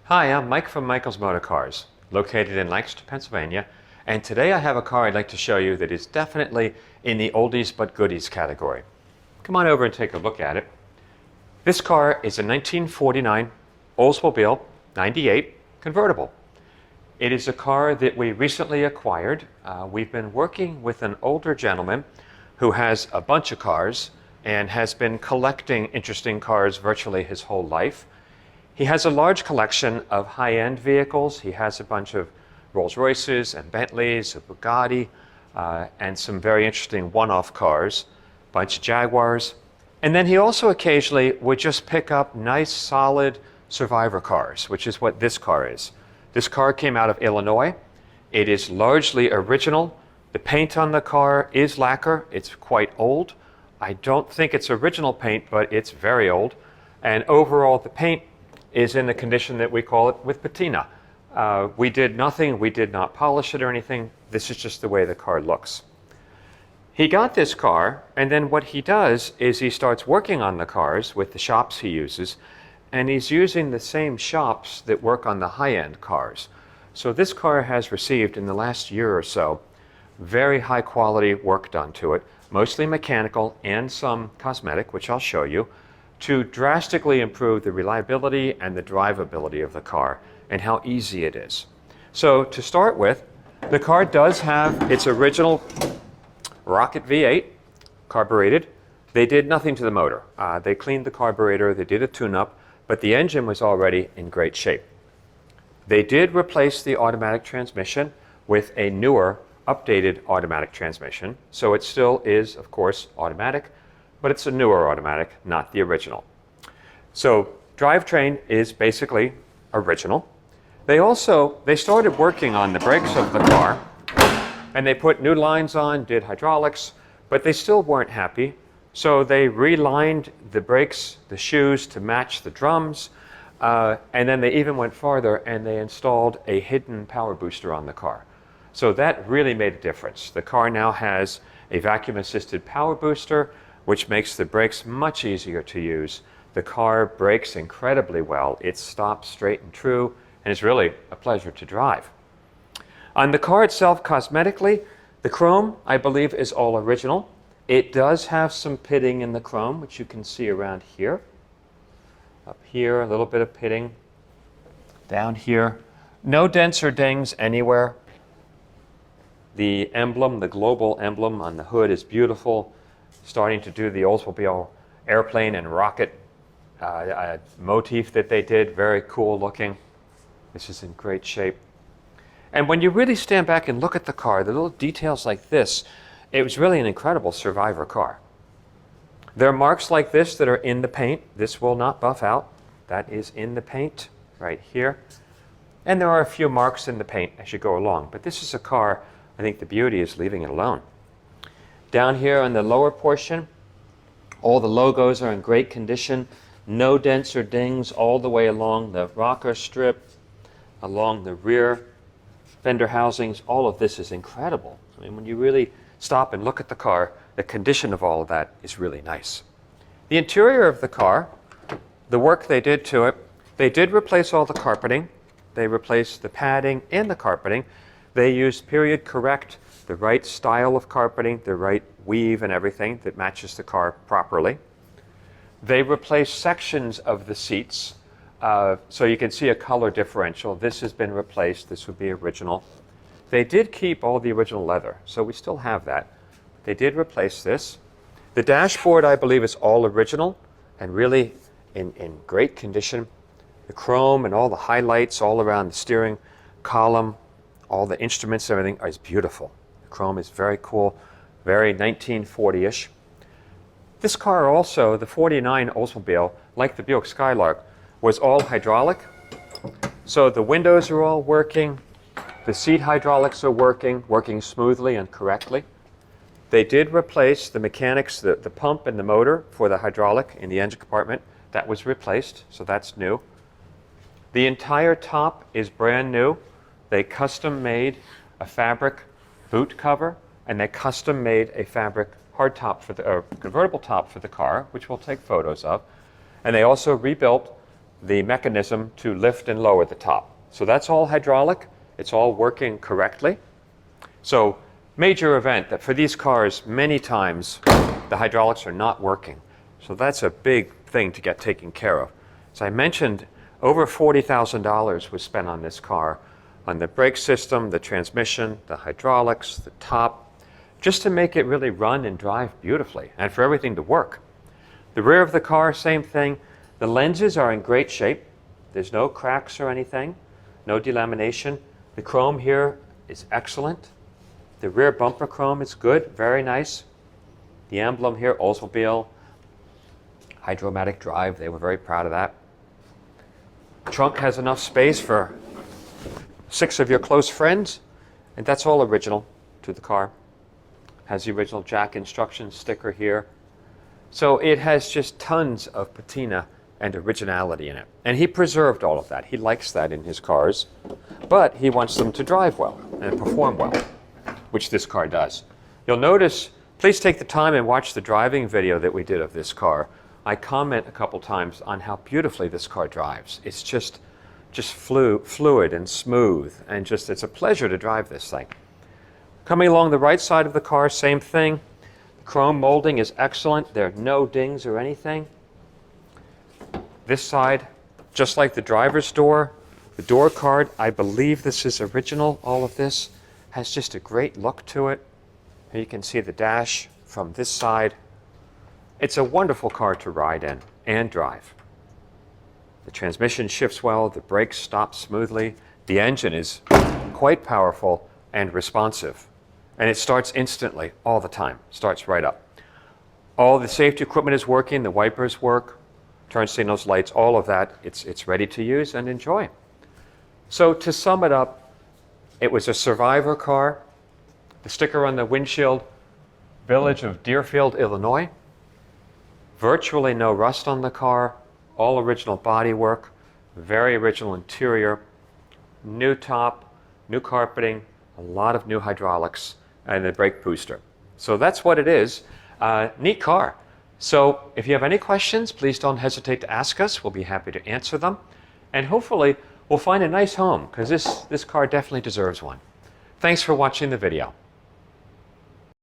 Hi, I'm Mike from Michael's Motor Cars, located in Lancaster, Pennsylvania, and today I have a car I'd like to show you that is definitely in the oldies but goodies category. Come on over and take a look at it. This car is a 1949 Oldsmobile 98 convertible. It is a car that we recently acquired. We've been working with an older gentleman who has a bunch of cars and has been collecting interesting cars virtually his whole life. He has a large collection of high-end vehicles. He has a bunch of Rolls-Royces and Bentleys, a Bugatti, and some very interesting one-off cars, a bunch of Jaguars. And then he also occasionally would just pick up nice, solid survivor cars, which is what this car is. This car came out of Illinois. It is largely original. The paint on the car is lacquer. It's quite old. I don't think it's original paint, but it's very old. And overall, the paint is in the condition that we call it with patina. We did nothing. We did not polish it or anything. This is just the way the car looks. He got this car, and then what he does is he starts working on the cars with the shops he uses, and he's using the same shops that work on the high-end cars. So this car has received, in the last year or so, very high-quality work done to it, mostly mechanical and some cosmetic, which I'll show you, to drastically improve the reliability and the drivability of the car and how easy it is. So to start with, the car does have its original rocket V8, carbureted. They did nothing to the motor. They cleaned the carburetor, they did a tune-up, but the engine was already in great shape. They did replace the automatic transmission with a newer, updated automatic transmission, so it still is, of course, automatic, but it's a newer automatic, not the original. So drivetrain is basically original. They started working on the brakes of the car, and they put new lines on, did hydraulics, but they still weren't happy. So they relined the brakes, the shoes to match the drums, and then they even went farther and they installed a hidden power booster on the car. So that really made a difference. The car now has a vacuum-assisted power booster, which makes the brakes much easier to use. The car brakes incredibly well. It stops straight and true, and it's really a pleasure to drive. On the car itself, cosmetically, the chrome, I believe, is all original. It does have some pitting in the chrome, which you can see around here. Up here, a little bit of pitting. Down here, no dents or dings anywhere. The emblem, the global emblem on the hood is beautiful. Starting to do the Oldsmobile airplane and rocket motif that they did. Very cool looking. This is in great shape. And when you really stand back and look at the car, the little details like this, it was really an incredible survivor car. There are marks like this that are in the paint. This will not buff out. That is in the paint right here. And there are a few marks in the paint as you go along. But this is a car, I think the beauty is leaving it alone. Down here on the lower portion, all the logos are in great condition. No dents or dings all the way along the rocker strip, along the rear fender housings. All of this is incredible. I mean, when you really stop and look at the car, the condition of all of that is really nice. The interior of the car, the work they did to it, they did replace all the carpeting. They replaced the padding and the carpeting. They used period correct, the right style of carpeting, the right weave and everything that matches the car properly. They replaced sections of the seats, so you can see a color differential. This has been replaced. This would be original. They did keep all the original leather, so we still have that. They did replace this. The dashboard, I believe, is all original and really in great condition. The chrome and all the highlights all around the steering column, all the instruments, everything is beautiful. Chrome is very cool, very 1940-ish. This car also, the 49 Oldsmobile, like the Buick Skylark, was all hydraulic. So the windows are all working, the seat hydraulics are working smoothly and correctly. They did replace the mechanics, the pump and the motor for the hydraulic in the engine compartment. That was replaced, so that's new. The entire top is brand new. They custom made a fabric boot cover, and they custom made a fabric hardtop for the convertible top for the car, which we'll take photos of. And they also rebuilt the mechanism to lift and lower the top. So that's all hydraulic. It's all working correctly. So major event that for these cars, many times the hydraulics are not working. So that's a big thing to get taken care of. As I mentioned, over $40,000 was spent on this car, on the brake system, the transmission, the hydraulics, the top, just to make it really run and drive beautifully and for everything to work. The rear of the car, same thing. The lenses are in great shape. There's no cracks or anything, no delamination. The chrome here is excellent. The rear bumper chrome is good, very nice. The emblem here, Oldsmobile, Hydromatic Drive, they were very proud of that. Trunk has enough space for 6 of your close friends, and that's all original to the car. Has the original jack instruction sticker here. So it has just tons of patina and originality in it. And he preserved all of that. He likes that in his cars, but he wants them to drive well and perform well, which this car does. You'll notice, please take the time and watch the driving video that we did of this car. I comment a couple times on how beautifully this car drives. It's just fluid and smooth, and it's a pleasure to drive this thing. Coming along the right side of the car, same thing. The chrome molding is excellent. There are no dings or anything. This side, just like the driver's door, the door card, I believe this is original. All of this has just a great look to it. Here you can see the dash from this side. It's a wonderful car to ride in and drive. The transmission shifts well, the brakes stop smoothly, the engine is quite powerful and responsive. And it starts instantly, all the time, starts right up. All the safety equipment is working, the wipers work, turn signals, lights, all of that, it's ready to use and enjoy. So to sum it up, it was a survivor car. The sticker on the windshield, Village of Deerfield, Illinois. Virtually no rust on the car, all original bodywork, very original interior, new top, new carpeting, a lot of new hydraulics, and the brake booster. So that's what it is. Neat car. So if you have any questions, please don't hesitate to ask us. We'll be happy to answer them. And hopefully we'll find a nice home, because this car definitely deserves one. Thanks for watching the video.